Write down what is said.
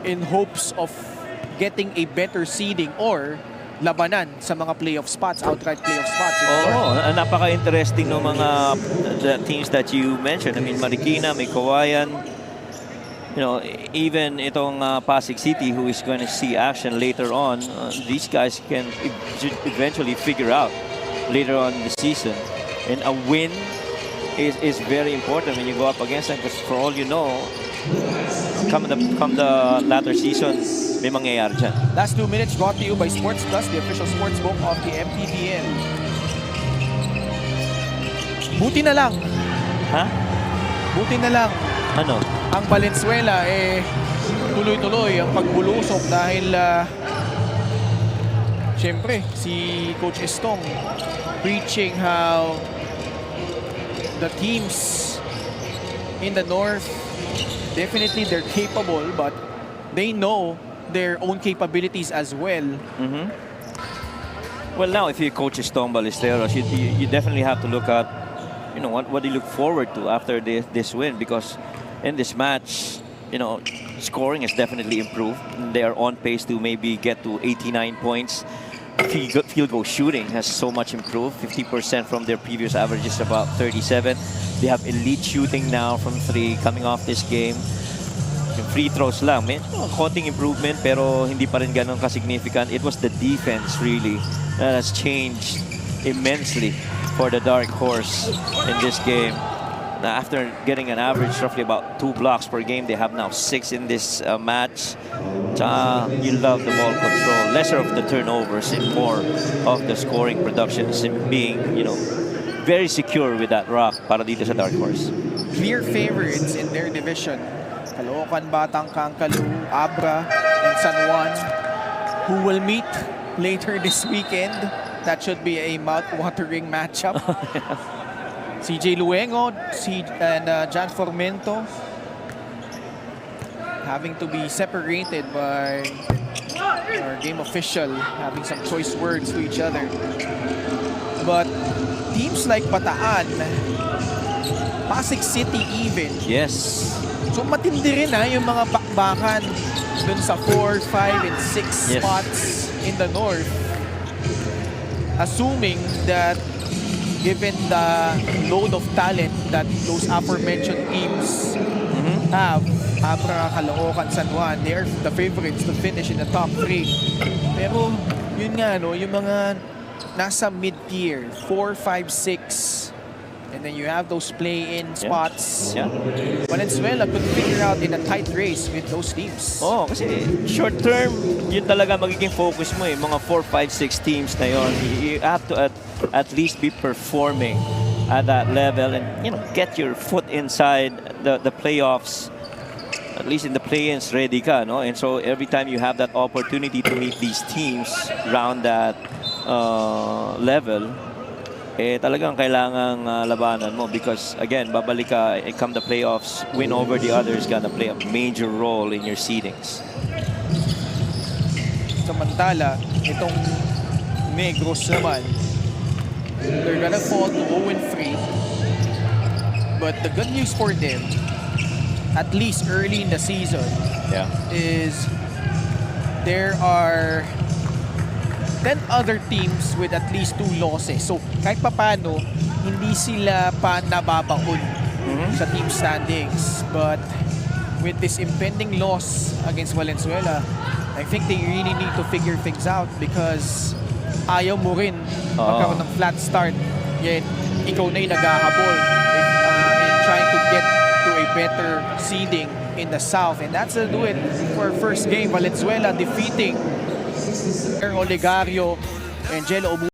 in hopes of getting a better seeding or labanan sa mga playoff spots, outright playoff spots. Napaka-interesting ng mga the teams that you mentioned. I mean, Marikina, may Kawayan. You know, even itong Pasig City, who is going to see action later on, these guys can eventually figure out later on in the season. And a win is very important when you go up against them, because for all you know, come the latter season, may mangyayari dyan. Last 2 minutes brought to you by Sports Plus, the official sports book of the MPBL. Buti na lang. Ha? Buti na lang. Ano? Ang Valenzuela tuloy-tuloy ang pagbulusok dahil siyempre si Coach Estong preaching how the teams in the North, definitely they're capable, but they know their own capabilities as well. Well, now if you coach Estong Ballesteros, you definitely have to look at, you know, what do you look forward to after this win, because in this match, you know, scoring has definitely improved. They are on pace to maybe get to 89 points. Field goal shooting has so much improved, 50% from their previous averages, about 37. They have elite shooting now from 3 coming off this game. Yung free throws lang, may konting improvement pero hindi pa rin ganun ka-significant. It was the defense really that has changed immensely for the Dark Horse in this game. Now, after getting an average roughly about 2 blocks per game, they have now 6 in this match. You love the ball control, lesser of the turnovers and more of the scoring productions, and being, you know, very secure with that rock para dito sa Dark Horse. Clear favorites in their division. Caloocan, Batang, Kangkalu, Abra, and San Juan, who will meet later this weekend. That should be a mouth-watering matchup. CJ Luengo and John Formento having to be separated by our game official, having some choice words to each other. But teams like Bataan, Pasig City even. Yes. So matindi rin yung mga bakbakan dun sa 4, 5, and 6 spots in the North. Assuming that given the load of talent that those aforementioned teams have, Abra, Caloocan, San Juan, they're the favorites to finish in the top 3. Pero yun nga, no, yung mga nasa mid-tier, 4, 5, 6, and then you have those play-in spots. Valenzuela could figure out in a tight race with those teams. Oh, kasi short term, yun talaga magiging focus mo mga 4, 5, 6 teams na yun. You have to at least be performing at that level and, you know, get your foot inside the playoffs. At least in the play-ins, ready ka, no? And so every time you have that opportunity to meet these teams around that level, talagang kailangang labanan mo, because again, babalik ka, come the playoffs, win over the others gonna play a major role in your seedings. Samantala, itong Negros naman, they're gonna fall to 0-3. But the good news for them, at least early in the season, is there are 10 other teams with at least 2 losses. So kahit papano, hindi sila pa nababaon sa team standings. But with this impending loss against Valenzuela, I think they really need to figure things out, because ayaw mo rin magkaroon ng flat start, yet ikaw na yung naghahabol in trying to get to a better seeding in the South. And that's to do it for our first game. Valenzuela defeating Olegario and Jello